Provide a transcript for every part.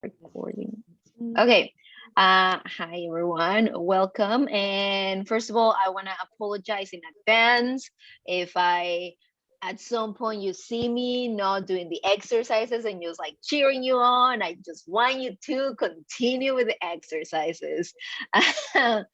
Recording. Okay. Hi everyone. Welcome. And first of all, I want to apologize in advance if at some point you see me not doing the exercises and just like cheering you on. I just want you to continue with the exercises. I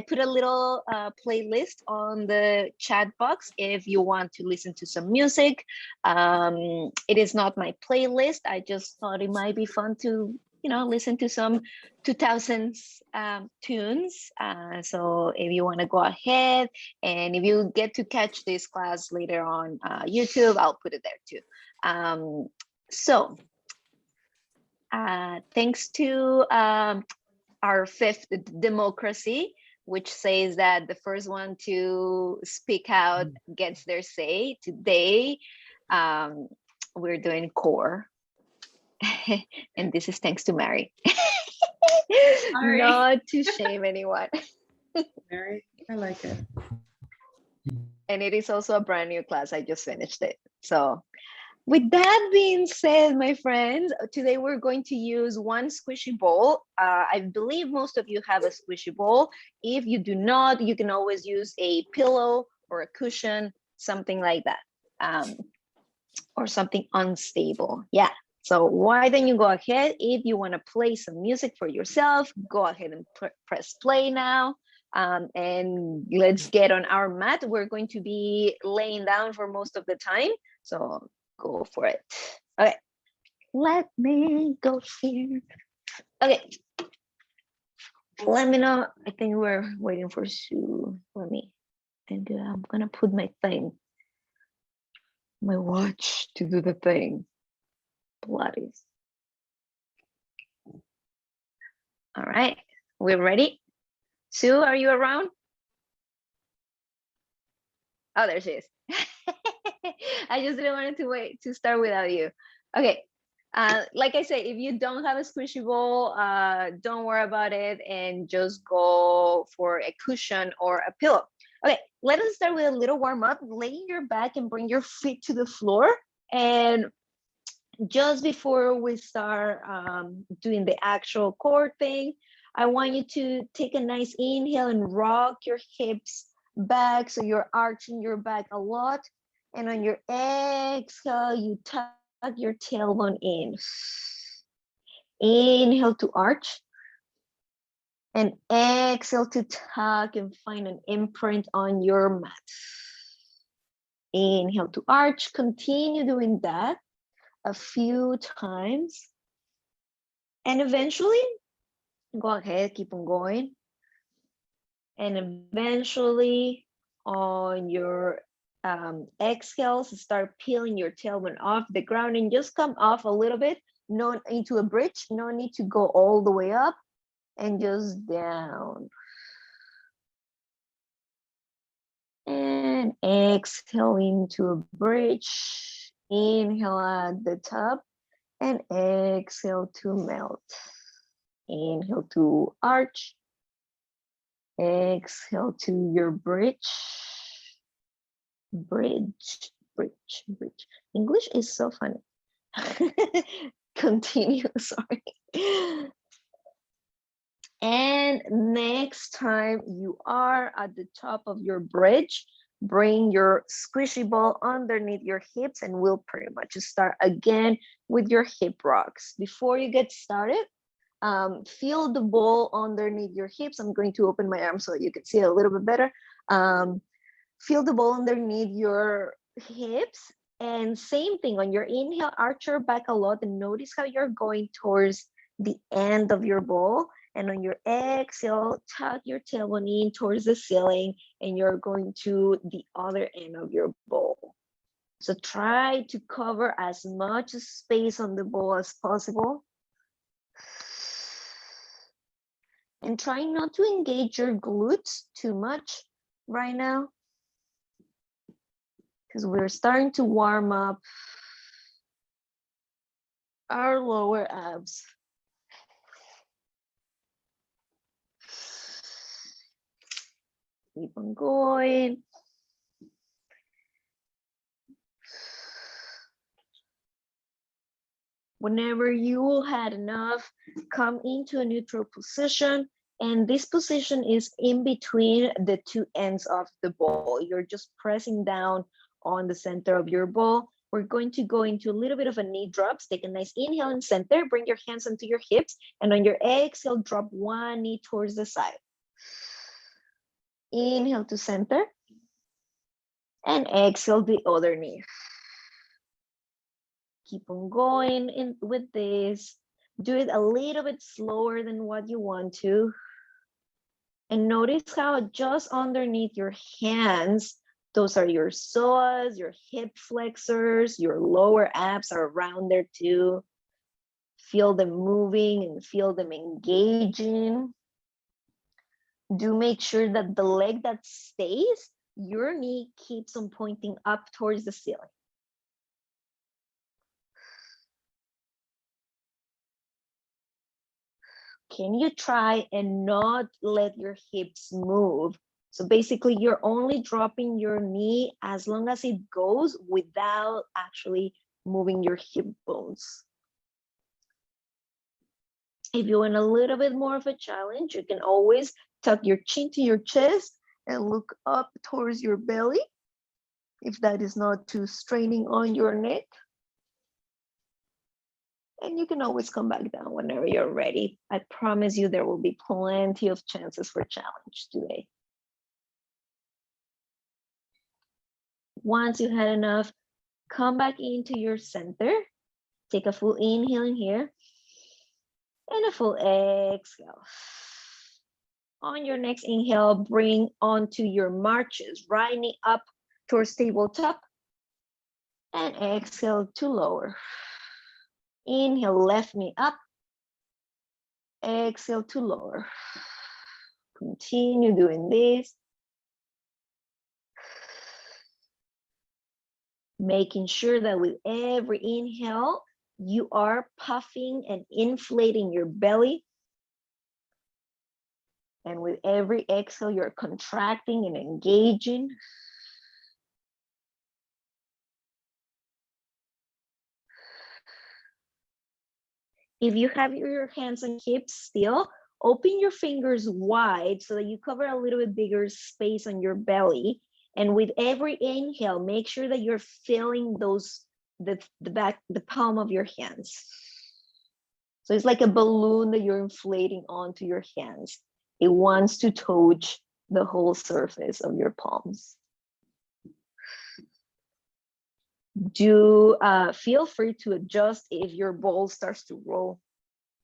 put a little playlist on the chat box if you want to listen to some music. It is not my playlist. I just thought it might be fun to listen to some 2000s tunes. So if you want to go ahead, and if you get to catch this class later on YouTube, I'll put it there too. So thanks to our fifth democracy, which says that the first one to speak out gets their say. Today, we're doing core. And this is thanks to Mary. Not to shame anyone. Mary, I like it. And it is also a brand new class. I just finished it. So with that being said, my friends, today we're going to use one squishy ball. I believe most of you have a squishy ball. If you do not, you can always use a pillow or a cushion, something like that, or something unstable. Yeah. So why don't you go ahead? If you want to play some music for yourself, go ahead and press play now. And let's get on our mat. We're going to be laying down for most of the time. So go for it. Okay. Let me go here. Okay. Let me know. I think we're waiting for Sue. Let me. And I'm going to put my watch to do the thing. Pilates. All right, we're ready. Sue, are you around? Oh, there she is. I just didn't want to wait to start without you. Okay, like I said, if you don't have a squishy ball, don't worry about it and just go for a cushion or a pillow. Okay, let us start with a little warm up. Lay your back and bring your feet to the floor. And just before we start doing the actual core thing, I want you to take a nice inhale and rock your hips back so you're arching your back a lot. And on your exhale, you tuck your tailbone in. Inhale to arch. And exhale to tuck and find an imprint on your mat. Inhale to arch. Continue doing that a few times, and eventually go ahead, keep on going, and eventually on your exhales, start peeling your tailbone off the ground and just come off a little bit, not into a bridge, no need to go all the way up, and just down. And exhale into a bridge, inhale at the top, and exhale to melt. Inhale to arch. Exhale to your bridge. Bridge, bridge, bridge. English is so funny. Continue, sorry. And next time you are at the top of your bridge, bring your squishy ball underneath your hips, and we'll pretty much start again with your hip rocks. Before you get started, feel the ball underneath your hips. I'm going to open my arm so you can see it a little bit better. Feel the ball underneath your hips, and same thing on your inhale, arch your back a lot and notice how you're going towards the end of your ball. And on your exhale, tuck your tailbone in towards the ceiling, and you're going to the other end of your ball. So try to cover as much space on the ball as possible. And try not to engage your glutes too much right now, because we're starting to warm up our lower abs. Keep on going. Whenever you had enough, come into a neutral position. And this position is in between the two ends of the ball. You're just pressing down on the center of your ball. We're going to go into a little bit of a knee drops. Take a nice inhale in center, bring your hands onto your hips, and on your exhale, drop one knee towards the side. Inhale to center, and exhale the other knee. Keep on going in with this. Do it a little bit slower than what you want to. And notice how just underneath your hands, those are your psoas, your hip flexors, your lower abs are around there too. Feel them moving and feel them engaging. Do make sure that the leg that stays, your knee keeps on pointing up towards the ceiling. Can you try and not let your hips move? So basically, you're only dropping your knee as long as it goes without actually moving your hip bones. If you want a little bit more of a challenge, you can always tuck your chin to your chest and look up towards your belly, if that is not too straining on your neck. And you can always come back down whenever you're ready. I promise you there will be plenty of chances for challenge today. Once you had enough, come back into your center. Take a full inhale in here and a full exhale. On your next inhale, bring onto your marches, right knee up towards tabletop, and exhale to lower. Inhale, left knee up, exhale to lower. Continue doing this. Making sure that with every inhale, you are puffing and inflating your belly. And with every exhale, you're contracting and engaging. If you have your hands on hips still, open your fingers wide so that you cover a little bit bigger space on your belly. And with every inhale, make sure that you're filling the palm of your hands. So it's like a balloon that you're inflating onto your hands. It wants to touch the whole surface of your palms. Do feel free to adjust if your ball starts to roll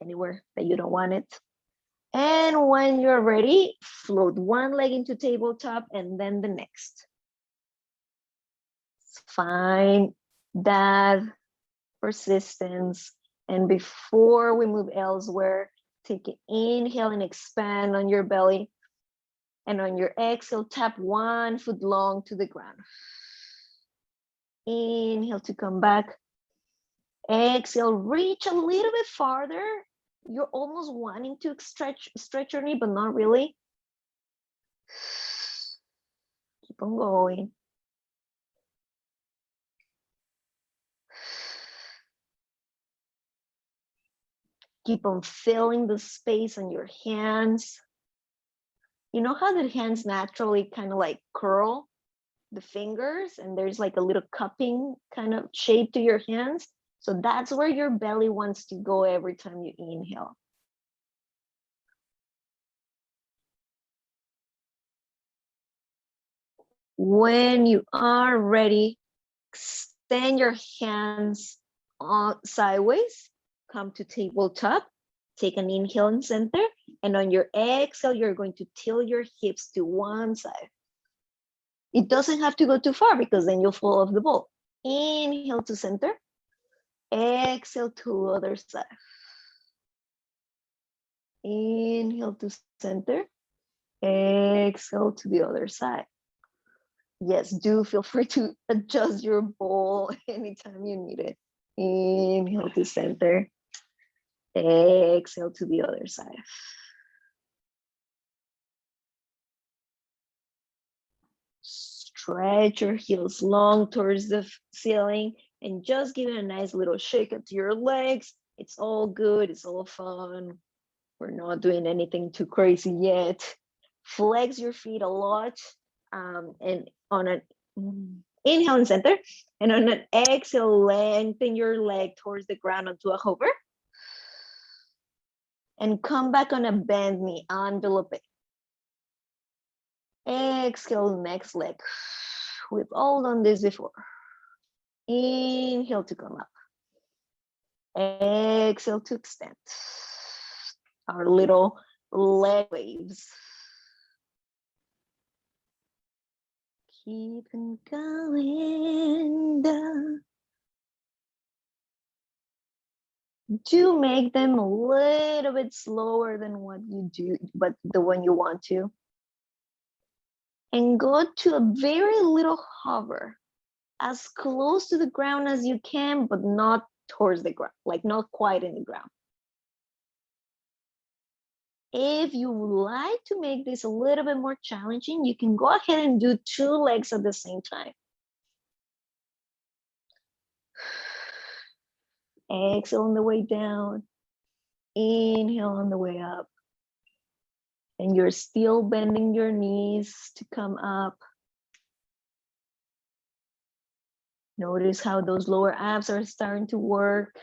anywhere that you don't want it. And when you're ready, float one leg into tabletop and then the next. Find that persistence. And before we move elsewhere, take an inhale and expand on your belly. And on your exhale, tap 1 foot long to the ground. Inhale to come back. Exhale, reach a little bit farther. You're almost wanting to stretch your knee, but not really. Keep on going. Keep on filling the space on your hands. You know how the hands naturally kind of like curl the fingers and there's like a little cupping kind of shape to your hands? So that's where your belly wants to go every time you inhale. When you are ready, extend your hands sideways, come to tabletop, take an inhale in center, and on your exhale, you're going to tilt your hips to one side. It doesn't have to go too far because then you'll fall off the ball. Inhale to center, exhale to other side. Inhale to center, exhale to the other side. Yes, do feel free to adjust your ball anytime you need it. Inhale to center, exhale to the other side. Stretch your heels long towards the ceiling and just give it a nice little shake up to your legs. It's all good, it's all fun. We're not doing anything too crazy yet. Flex your feet a lot, and on an inhale and center, and on an exhale, lengthen your leg towards the ground onto a hover. And come back on a bend knee, envelope. Exhale, next leg. We've all done this before. Inhale to come up. Exhale to extend. Our little leg waves. Keep on going down. Do make them a little bit slower than what you do, but the one you want to. And go to a very little hover, as close to the ground as you can, but not towards the ground, like not quite in the ground. If you would like to make this a little bit more challenging, you can go ahead and do 2 legs at the same time. Exhale on the way down, inhale on the way up. And you're still bending your knees to come up. Notice how those lower abs are starting to work.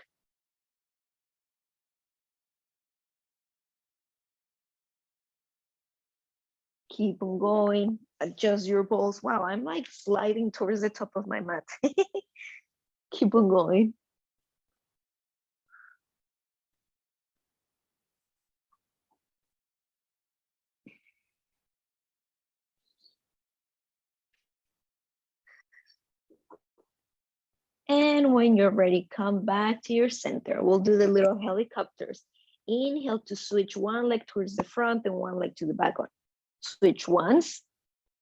Keep on going, adjust your balls. Wow, I'm like sliding towards the top of my mat. Keep on going. And when you're ready, come back to your center. We'll do the little helicopters. Inhale to switch one leg towards the front and one leg to the back one. Switch once,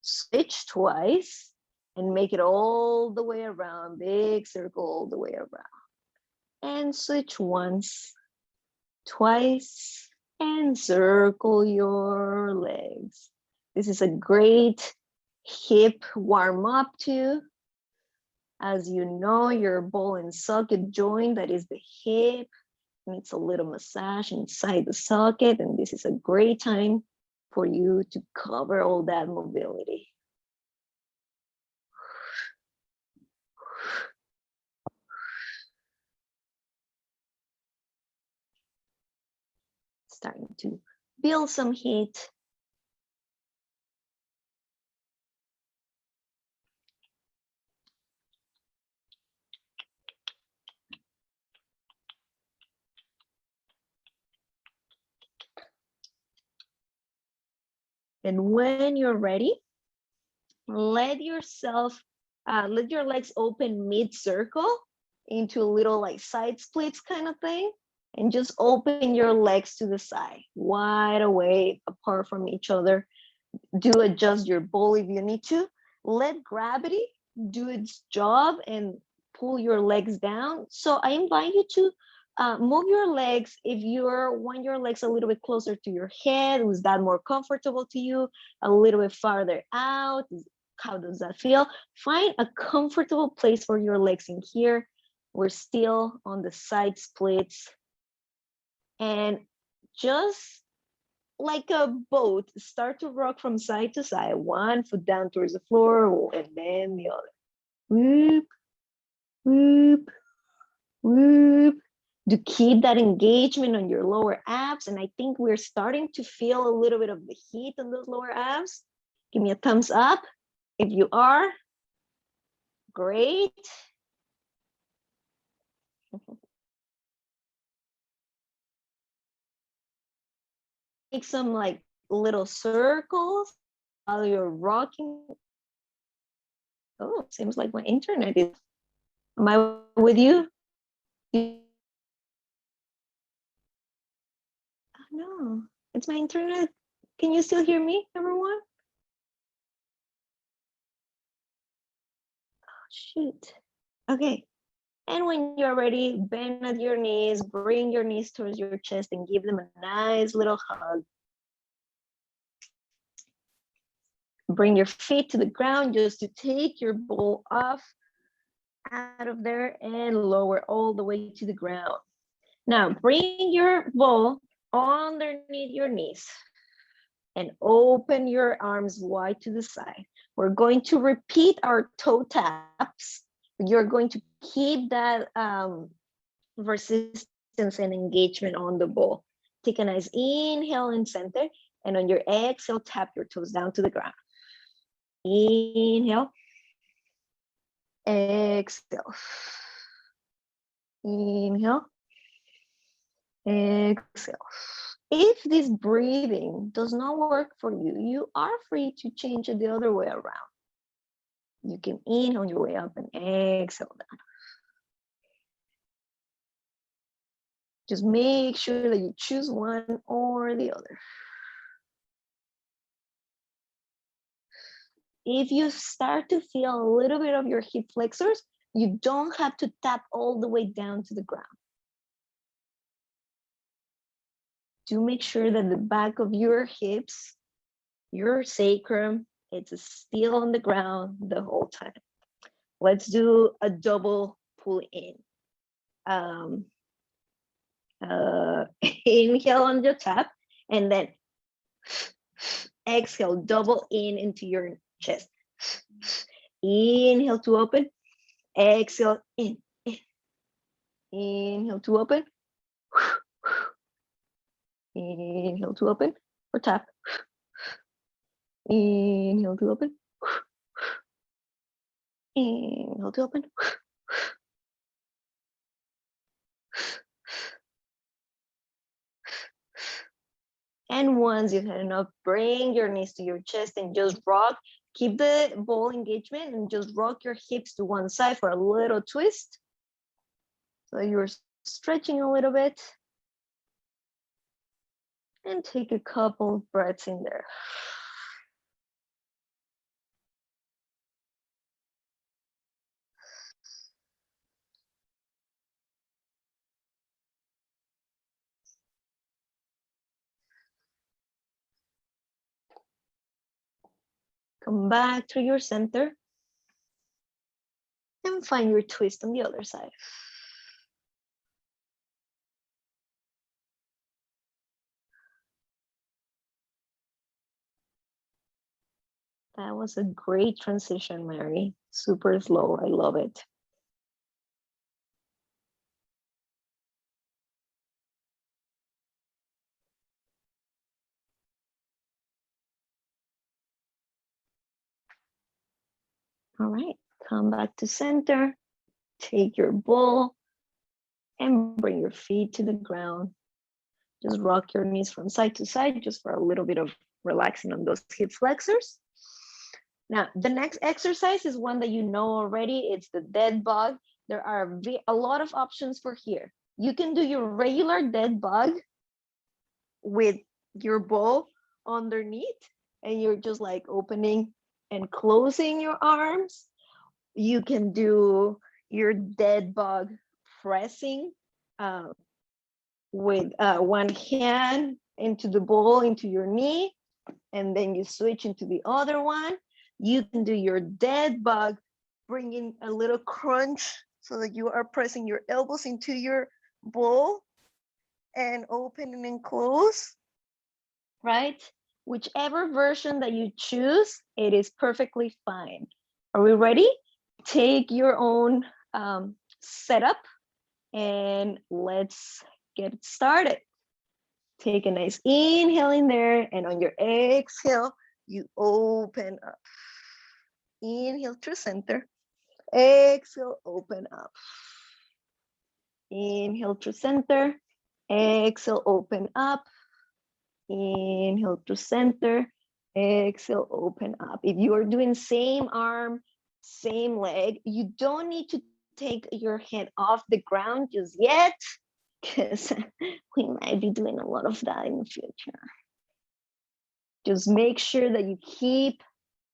switch twice, and make it all the way around. Big circle all the way around. And switch once, twice, and circle your legs. This is a great hip warm up too. As you know, your ball and socket joint, that is the hip, needs a little massage inside the socket, and this is a great time for you to cover all that mobility. Starting to build some heat. And when you're ready, let yourself, let your legs open mid-circle into a little like side splits kind of thing. And just open your legs to the side, wide away, apart from each other. Do adjust your ball if you need to. Let gravity do its job and pull your legs down. So I invite you to move your legs. If you want your legs a little bit closer to your head, was that more comfortable to you? A little bit farther out, how does that feel? Find a comfortable place for your legs in here. We're still on the side splits. And just like a boat, start to rock from side to side, one foot down towards the floor and then the other. Whoop, whoop, whoop. To keep that engagement on your lower abs. And I think we're starting to feel a little bit of the heat on those lower abs. Give me a thumbs up if you are. Great. Make some like little circles while you're rocking. Oh, seems like my internet is. Am I with you? Oh, no, it's my internet. Can you still hear me, everyone? Oh, shoot. Okay. And when you're ready, bend at your knees, bring your knees towards your chest and give them a nice little hug. Bring your feet to the ground just to take your ball off out of there and lower all the way to the ground. Now bring your ball underneath your knees and open your arms wide to the side. We're going to repeat our toe taps. You're going to keep that resistance and engagement on the ball. Take a nice inhale in center, and on your exhale, tap your toes down to the ground. Inhale, exhale. Inhale, exhale. If this breathing does not work for you, you are free to change it the other way around. You can inhale on your way up and exhale down. Just make sure that you choose one or the other. If you start to feel a little bit of your hip flexors, you don't have to tap all the way down to the ground. Do make sure that the back of your hips, your sacrum, it's still on the ground the whole time. Let's do a double pull in. Inhale on your tap, and then exhale, double in into your chest. Inhale to open, exhale in. Inhale to open. Inhale to open or tap. Inhale to open. Inhale to open. And once you've had enough, bring your knees to your chest and just rock. Keep the ball engagement and just rock your hips to one side for a little twist. So you're stretching a little bit. And take a couple of breaths in there. Come back to your center and find your twist on the other side. That was a great transition, Mary. Super slow, I love it. All right, come back to center, take your ball and bring your feet to the ground. Just rock your knees from side to side just for a little bit of relaxing on those hip flexors. Now, the next exercise is one that you know already. It's the dead bug. There are a lot of options for here. You can do your regular dead bug with your ball underneath, and you're just like opening and closing your arms. You can do your dead bug pressing with one hand into the ball, into your knee, and then you switch into the other one. You can do your dead bug, bringing a little crunch so that you are pressing your elbows into your ball and open and close, right? Whichever version that you choose, it is perfectly fine. Are we ready? Take your own setup and let's get started. Take a nice inhale in there, and on your exhale, you open up. Inhale through center. Exhale, open up. Inhale through center. Exhale, open up. Inhale through center. Exhale, open up. If you are doing same arm, same leg, you don't need to take your head off the ground just yet, because we might be doing a lot of that in the future. Just make sure that you keep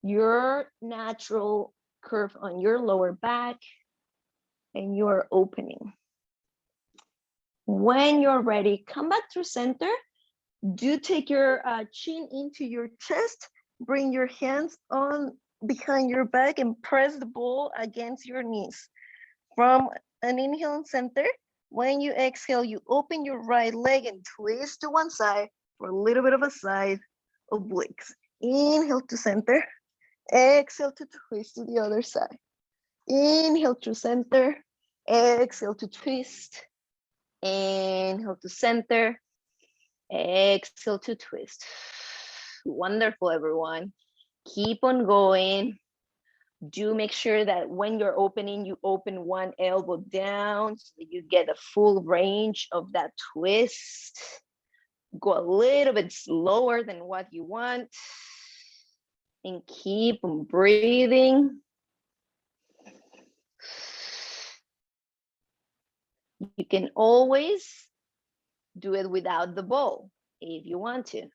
your natural curve on your lower back and you're opening. When you're ready, come back through center. Do take your chin into your chest, bring your hands on behind your back and press the ball against your knees. from an inhale and center. When you exhale, you open your right leg and twist to one side for a little bit of a side obliques. Inhale to center, exhale to twist to the other side. Inhale to center, exhale to twist. Inhale to center, exhale to twist. Wonderful, everyone. Keep on going. Do make sure that when you're opening, you open one elbow down so that you get a full range of that twist. Go a little bit slower than what you want. And keep on breathing. You can always do it without the ball if you want to.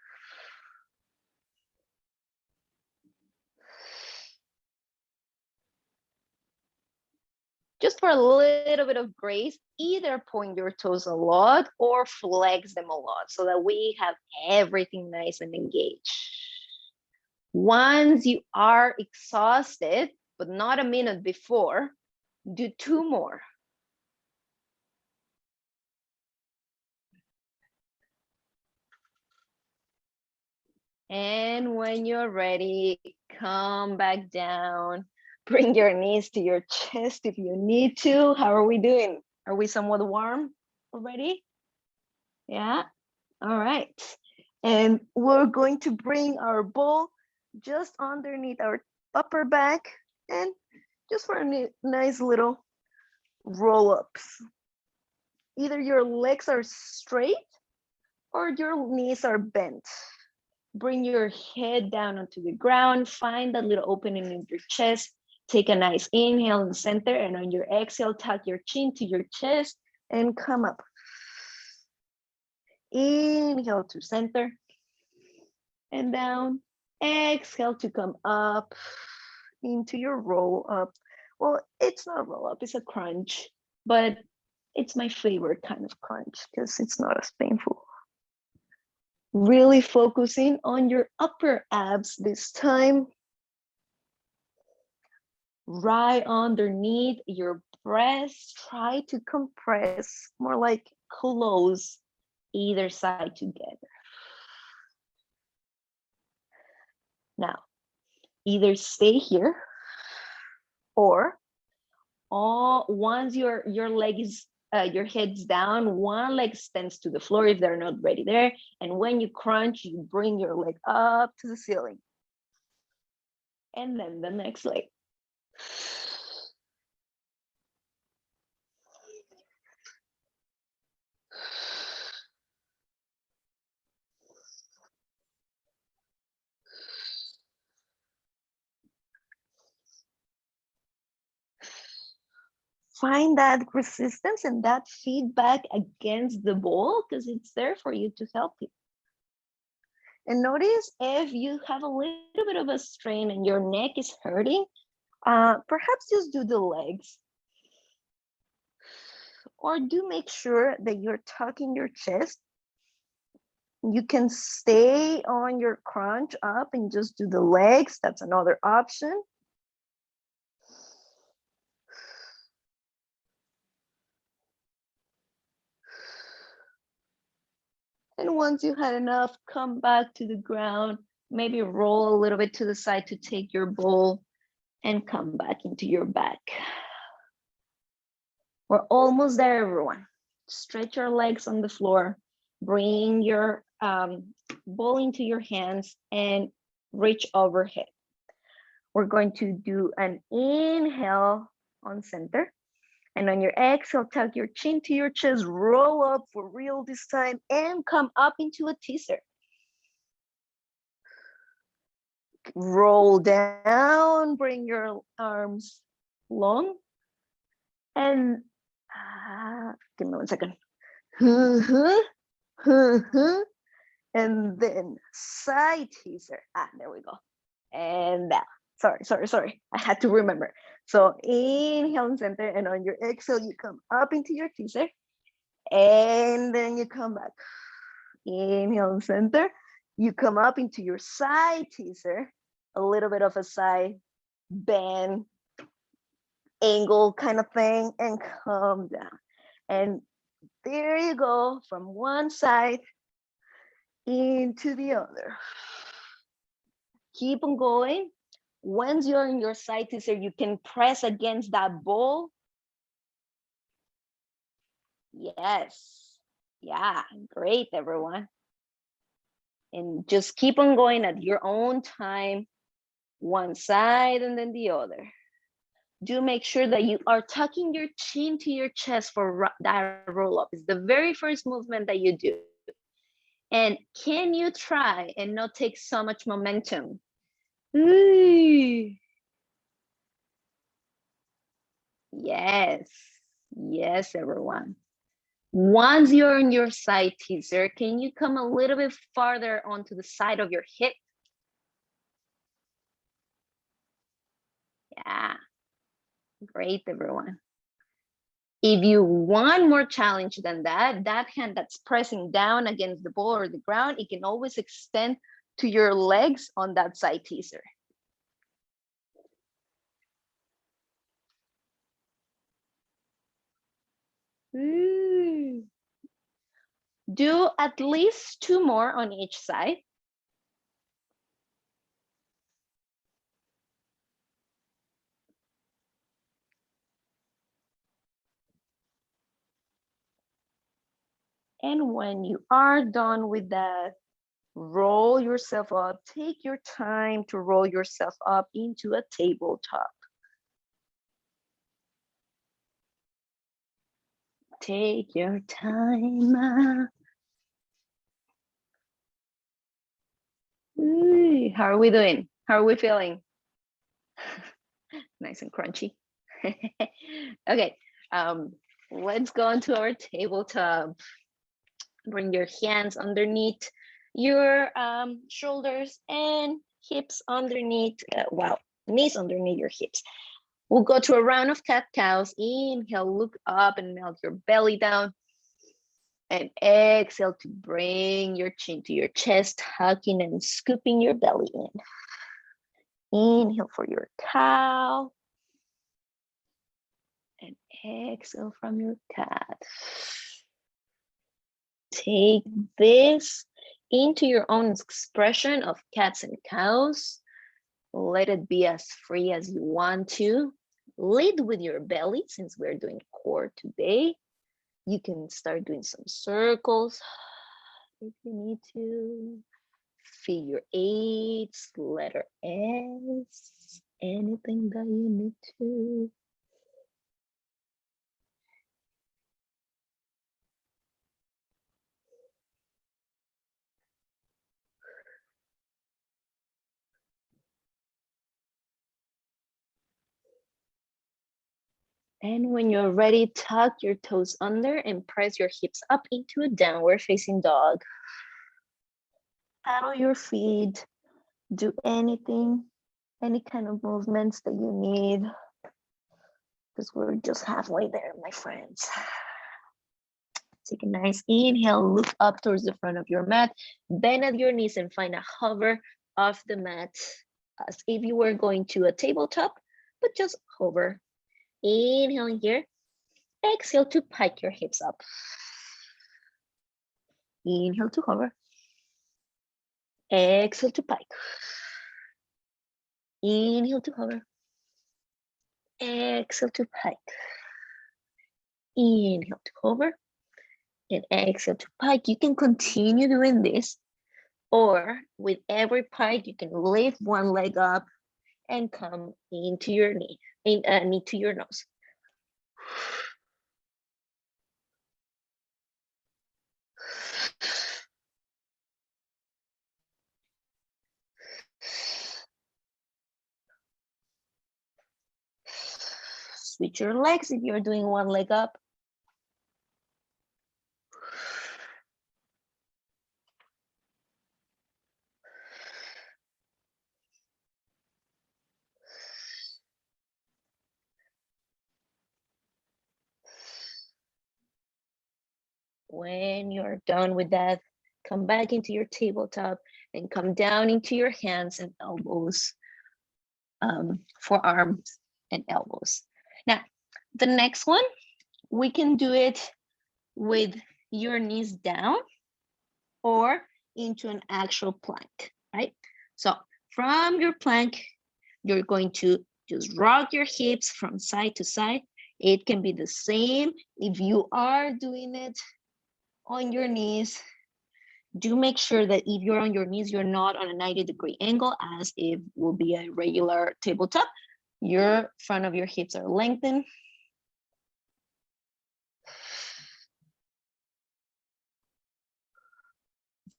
Just for a little bit of grace, either point your toes a lot or flex them a lot so that we have everything nice and engaged. Once you are exhausted, but not a minute before, do 2 more. And when you're ready, come back down. Bring your knees to your chest if you need to. How are we doing? Are we somewhat warm already? Yeah, all right. And we're going to bring our ball just underneath our upper back and just for a nice little roll-ups. Either your legs are straight or your knees are bent. Bring your head down onto the ground, find that little opening in your chest. Take a nice inhale in the center, and on your exhale, tuck your chin to your chest and come up. Inhale to center and down. Exhale to come up into your roll up. Well, it's not a roll up, it's a crunch, but it's my favorite kind of crunch because it's not as painful. Really focusing on your upper abs this time. Right underneath your breast, try to compress, more like close either side together. Now, either stay here or once your leg is your head's down, one leg extends to the floor if they're not ready there. And when you crunch, you bring your leg up to the ceiling. And then the next leg. Find that resistance and that feedback against the ball because it's there for you to help you. And notice if you have a little bit of a strain and your neck is hurting, perhaps just do the legs. Or do make sure that you're tucking your chest. You can stay on your crunch up and just do the legs. That's another option. And once you had enough, come back to the ground, maybe roll a little bit to the side to take your ball and come back into your back. We're almost there, everyone. Stretch your legs on the floor, bring your ball into your hands and reach overhead. We're going to do an inhale on center. And on your exhale, tuck your chin to your chest, roll up for real this time, and come up into a teaser. Roll down, bring your arms long, and give me 1 second. And then side teaser. There we go. And down. Sorry. I had to remember. So inhale and center, and on your exhale, you come up into your teaser, and then you come back. Inhale and center, you come up into your side teaser, a little bit of a side bend, angle kind of thing and come down. And there you go, from one side into the other. Keep on going. Once you're in your side teaser, you can press against that ball. Yes. Yeah, great, everyone. And just keep on going at your own time, one side and then the other. Do make sure that you are tucking your chin to your chest for that roll up. It's the very first movement that you do. And can you try and not take so much momentum? Ooh. Yes, yes, everyone. Once you're in your side teaser, can you come a little bit farther onto the side of your hip? Yeah, great, everyone. If you want more challenge than that, that hand that's pressing down against the ball or the ground, it can always extend to your legs on that side teaser. Ooh. Do at least 2 more on each side. And when you are done with that, roll yourself up. Take your time to roll yourself up into a tabletop. Take your time. Ooh, how are we doing? How are we feeling? Nice and crunchy. Okay, let's go into our tabletop. Bring your hands underneath your shoulders and hips underneath, knees underneath your hips. We'll go to a round of cat-cows. Inhale, look up and melt your belly down. And exhale to bring your chin to your chest, tucking and scooping your belly in. Inhale for your cow. And exhale from your cat. Take this into your own expression of cats and cows. Let it be as free as you want to. Lead with your belly, since we're doing core today. You can start doing some circles if you need to. Figure eights, letter S, anything that you need to. And when you're ready, tuck your toes under and press your hips up into a downward facing dog. Paddle your feet, do anything, any kind of movements that you need, because we're just halfway there, my friends. Take a nice inhale, look up towards the front of your mat, bend at your knees and find a hover off the mat as if you were going to a tabletop, but just hover. Inhale in here, exhale to pike your hips up. Inhale to hover. Exhale to pike. Inhale to hover. Exhale to pike. Inhale to hover. And exhale to pike. You can continue doing this, or with every pike, you can lift one leg up and come into your knee to your nose. Switch your legs if you're doing one leg up. When you're done with that, come back into your tabletop and come down into your hands and elbows, forearms and elbows. Now, the next one, we can do it with your knees down or into an actual plank, right? So from your plank, you're going to just rock your hips from side to side. It can be the same if you are doing it on your knees. Do make sure that if you're on your knees, you're not on a 90-degree angle as if will be a regular tabletop. Your front of your hips are lengthened.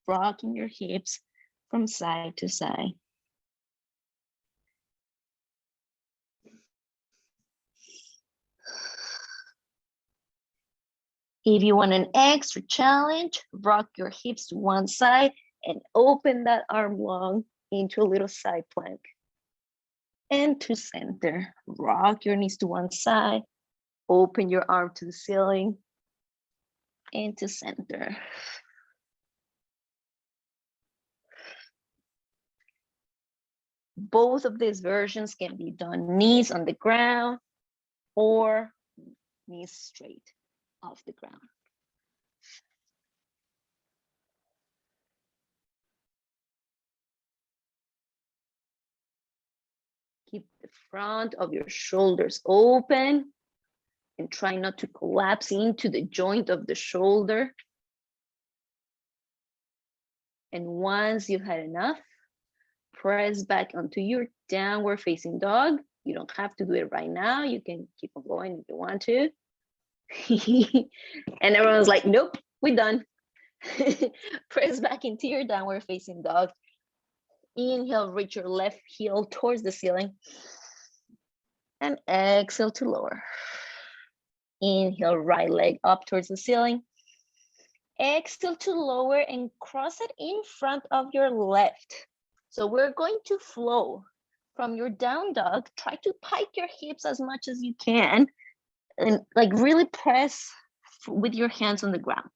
Rocking your hips from side to side. If you want an extra challenge, rock your hips to one side and open that arm long into a little side plank. And to center, rock your knees to one side, open your arm to the ceiling, and to center. Both of these versions can be done knees on the ground or knees straight off the ground. Keep the front of your shoulders open and try not to collapse into the joint of the shoulder. And once you've had enough, press back onto your downward facing dog. You don't have to do it right now. You can keep on going if you want to. And everyone's like, nope, we're done. Press back into your downward facing dog. Inhale, reach your left heel towards the ceiling. And exhale to lower. Inhale, right leg up towards the ceiling. Exhale to lower and cross it in front of your left. So we're going to flow from your down dog. Try to pike your hips as much as you can and like really press with your hands on the ground.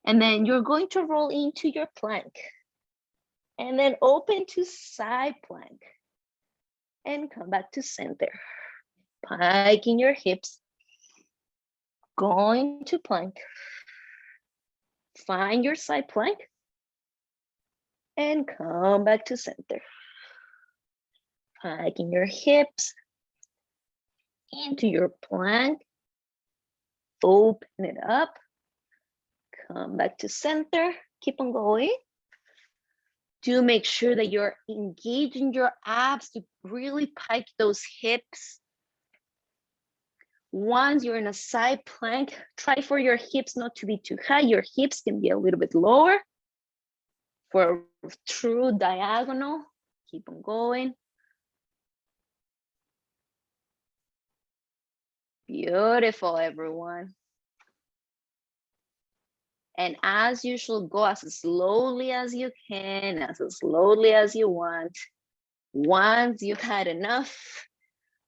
And then you're going to roll into your plank and then open to side plank and come back to center. Piking your hips, going to plank, find your side plank and come back to center. Piking your hips into your plank, open it up, come back to center, keep on going. Do make sure that you're engaging your abs to really pike those hips. Once you're in a side plank, try for your hips not to be too high. Your hips can be a little bit lower. For a true diagonal, keep on going. Beautiful, everyone. And as usual, go as slowly as you can, as slowly as you want. Once you've had enough,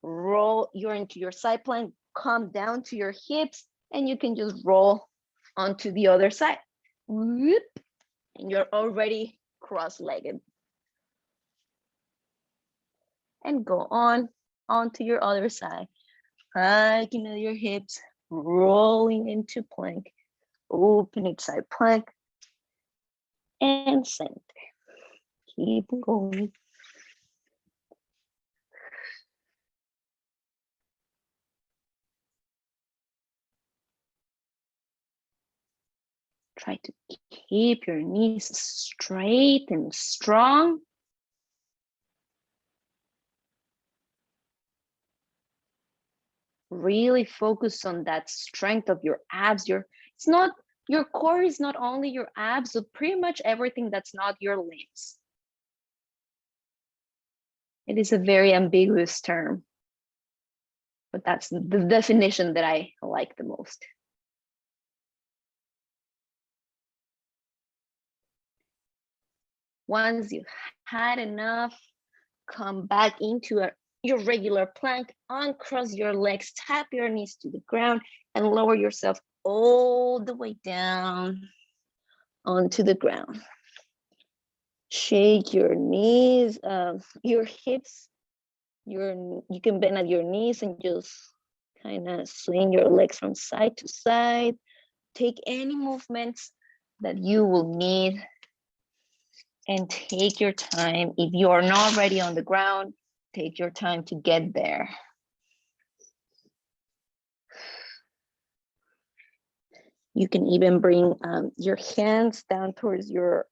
roll you're into your side plank, come down to your hips, and you can just roll onto the other side. Whoop, and you're already cross-legged. And go on onto your other side. Hiking into your hips, rolling into plank, opening side plank, and center. Keep going. Try to keep your knees straight and strong. Really focus on that strength of your abs. Your core is not only your abs, but pretty much everything that's not your limbs. It is a very ambiguous term, but that's the definition that I like the most. Once you've had enough, come back into your regular plank, uncross your legs, tap your knees to the ground, and lower yourself all the way down onto the ground. Shake your knees, your hips. You can bend at your knees and just Kind of swing your legs from side to side. Take any movements that you will need and take your time. If you are not already on the ground, take your time to get there. You can even bring your hands down towards your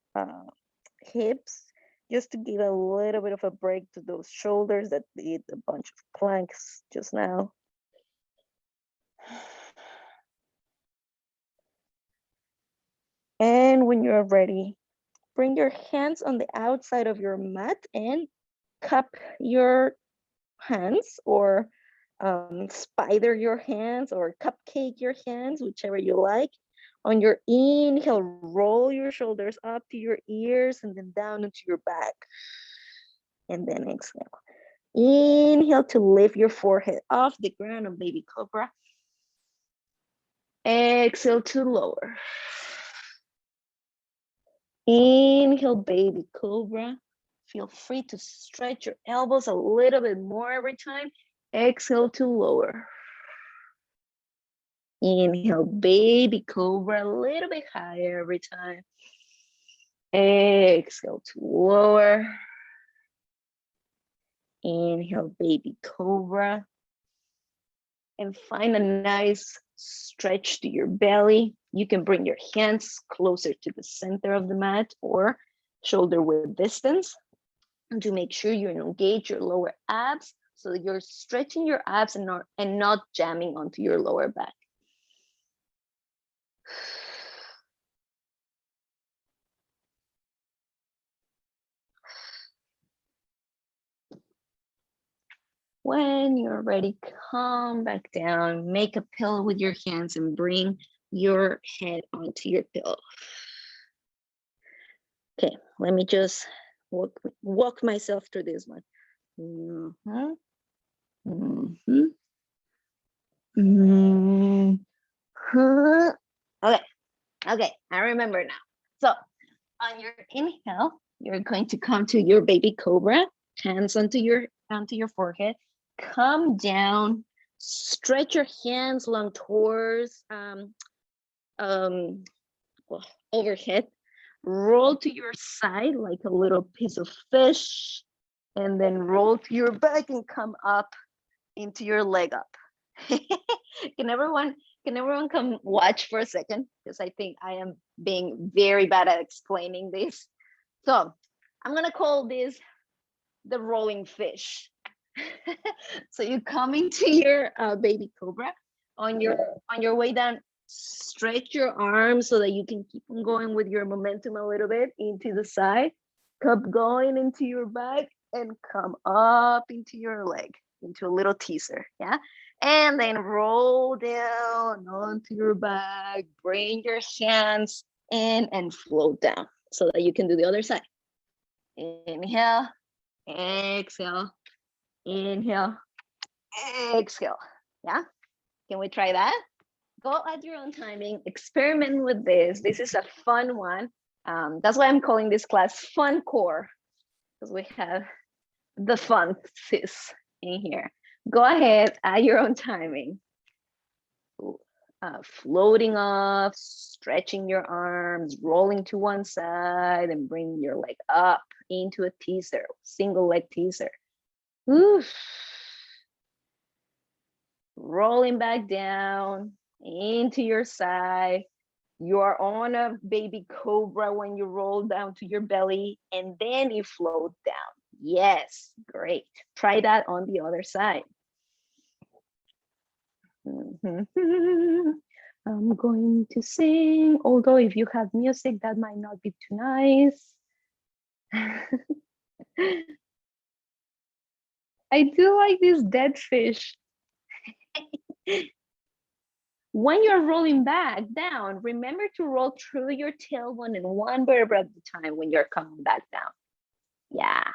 hips, just to give a little bit of a break to those shoulders that did a bunch of planks just now. And when you're ready, bring your hands on the outside of your mat and cup your hands, or spider your hands, or cupcake your hands, whichever you like. On your inhale, roll your shoulders up to your ears and then down into your back. And then exhale. Inhale to lift your forehead off the ground of baby cobra. Exhale to lower. Inhale, baby cobra. Feel free to stretch your elbows a little bit more every time. Exhale to lower. Inhale, baby cobra, a little bit higher every time. Exhale to lower. Inhale, baby cobra. And find a nice stretch to your belly. You can bring your hands closer to the center of the mat or shoulder width distance, and to make sure you engage your lower abs so that you're stretching your abs and not jamming onto your lower back. When you're ready, come back down, make a pillow with your hands and bring your head onto your pillow. Okay, let me just walk myself through this one. Mm-hmm. Mm-hmm. Mm-hmm. Okay, I remember now. So on your inhale, you're going to come to your baby cobra, hands onto your forehead, come down, stretch your hands long towards overhead, roll to your side like a little piece of fish, and then roll to your back and come up into your leg up. Can everyone come watch for a second? Because I think I am being very bad at explaining this. So I'm gonna call this the rolling fish. So you come into your baby cobra. On your way down, stretch your arms so that you can keep on going with your momentum a little bit into the side. Keep going into your back and come up into your leg, into a little teaser, yeah? And then roll down onto your back, bring your hands in and float down so that you can do the other side. Inhale, exhale, inhale, exhale, yeah? Can we try that? Go at your own timing, experiment with this. This is a fun one. That's why I'm calling this class Fun Core, because we have the fun sis in here. Go ahead at your own timing. Floating off, stretching your arms, rolling to one side, and bring your leg up into a teaser, single leg teaser. Oof. Rolling back down into your side. You are on a baby cobra when you roll down to your belly, and then you float down. Yes, great. Try that on the other side. I'm going to sing, although if you have music, that might not be too nice. I do like this dead fish. When you're rolling back down, remember to roll through your tailbone and one vertebra at a time when you're coming back down. Yeah.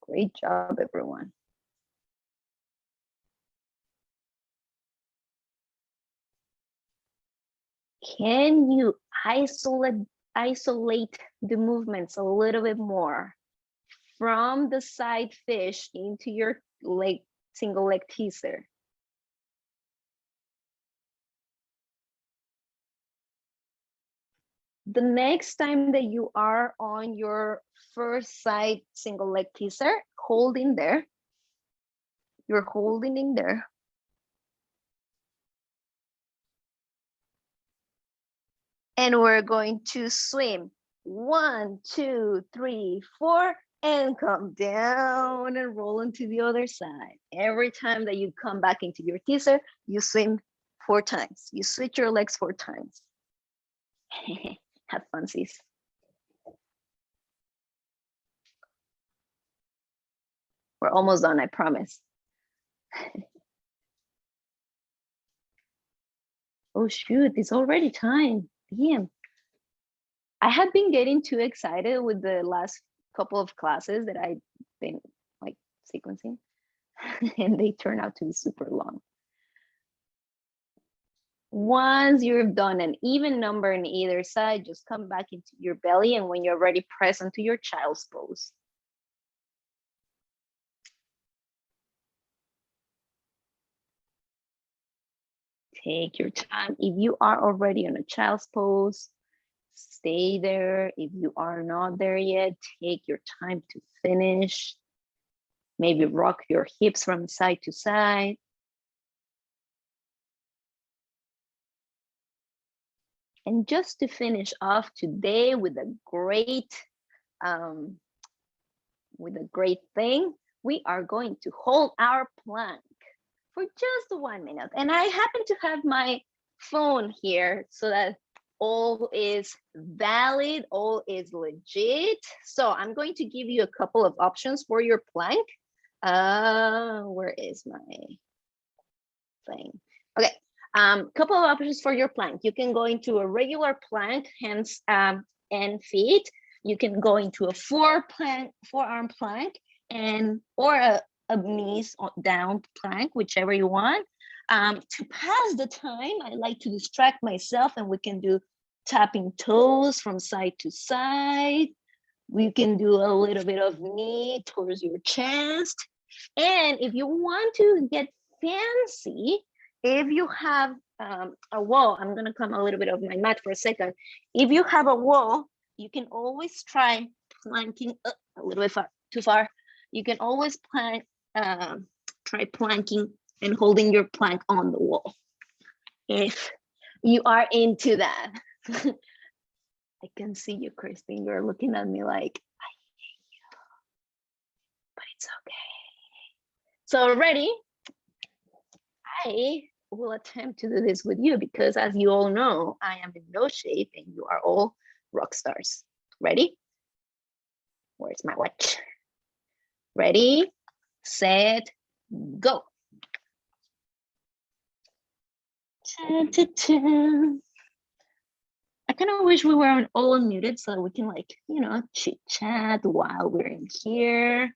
Great job, everyone. Can you isolate the movements a little bit more from the side fish into your leg, single leg teaser. The next time that you are on your first side single leg teaser, hold in there. You're holding in there. And we're going to swim. 1, 2, 3, 4, and come down and roll into the other side. Every time that you come back into your teaser, you swim 4 times. You switch your legs 4 times. Have fun, sis. We're almost done, I promise. Oh shoot, it's already time. Damn. I have been getting too excited with the last couple of classes that I've been like sequencing, and they turn out to be super long. Once you've done an even number on either side, just come back into your belly, and when you're ready, press onto your child's pose. Take your time. If you are already on a child's pose, stay there. If you are not there yet, take your time to finish. Maybe rock your hips from side to side. And just to finish off today with a great thing, we are going to hold our plank for just 1 minute. And I happen to have my phone here so that all is valid, all is legit. So I'm going to give you a couple of options for your plank. Where is my thing? Okay, couple of options for your plank. You can go into a regular plank, hands and feet. You can go into a forearm plank, or a knees down plank, whichever you want. To pass the time, I like to distract myself, and we can do tapping toes from side to side. We can do a little bit of knee towards your chest. And if you want to get fancy, if you have a wall, I'm gonna come a little bit of my mat for a second. If you have a wall, you can always try planking a little bit too far. You can always try planking and holding your plank on the wall, if you are into that. I can see you, Christine. You're looking at me like, I hate you, but it's okay. So ready? I will attempt to do this with you because, as you all know, I am in no shape and you are all rock stars. Ready? Where's my watch? Ready, set, go. I kind of wish we were all unmuted so we can, like, you know, chit chat while we're in here.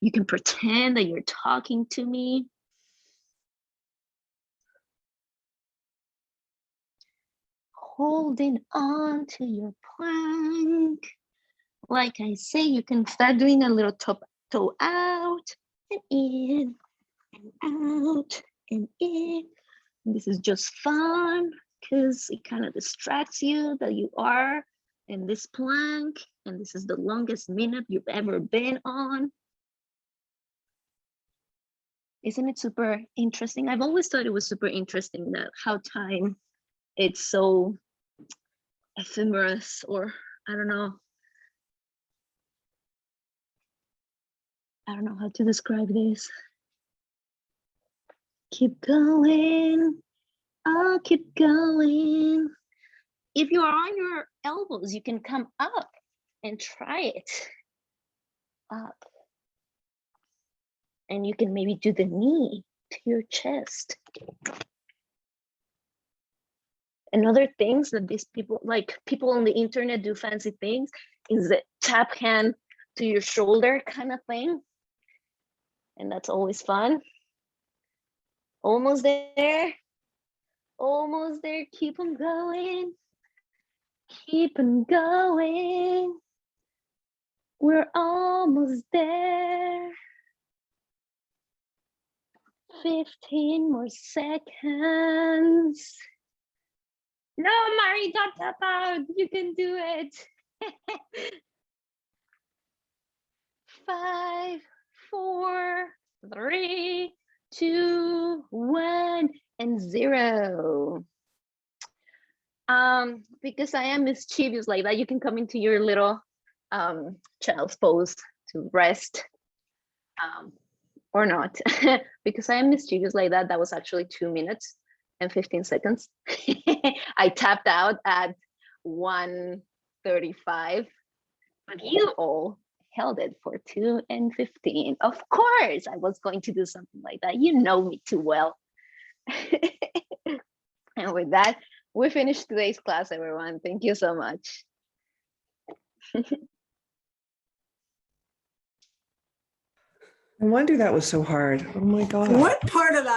You can pretend that you're talking to me. Holding on to your plank. Like I say, you can start doing a little toe out and in and out and in. And this is just fun because it kind of distracts you that you are in this plank, and this is the longest minute you've ever been on. Isn't it super interesting? I've always thought it was super interesting that how time, it's so ephemeral, or I don't know how to describe this. Keep going, I'll keep going. If you are on your elbows, you can come up and try it up. And you can maybe do the knee to your chest. And other things that these people, like people on the internet do fancy things, is the tap hand to your shoulder kind of thing. And that's always fun. Almost there. Almost there. Keep on going. Keep on going. We're almost there. 15 more seconds. No, Mari, don't tap out. You can do it. 5, 4, 3, 2, 1, and 0. Because I am mischievous like that, you can come into your little child's pose to rest, or not. Because I am mischievous like that, that was actually 2 minutes and 15 seconds. I tapped out at 1:35, but you all held it for 2 and 15. Of course, I was going to do something like that. You know me too well. And with that, we finished today's class, everyone. Thank you so much. No wonder that was so hard. Oh my God. What part of that?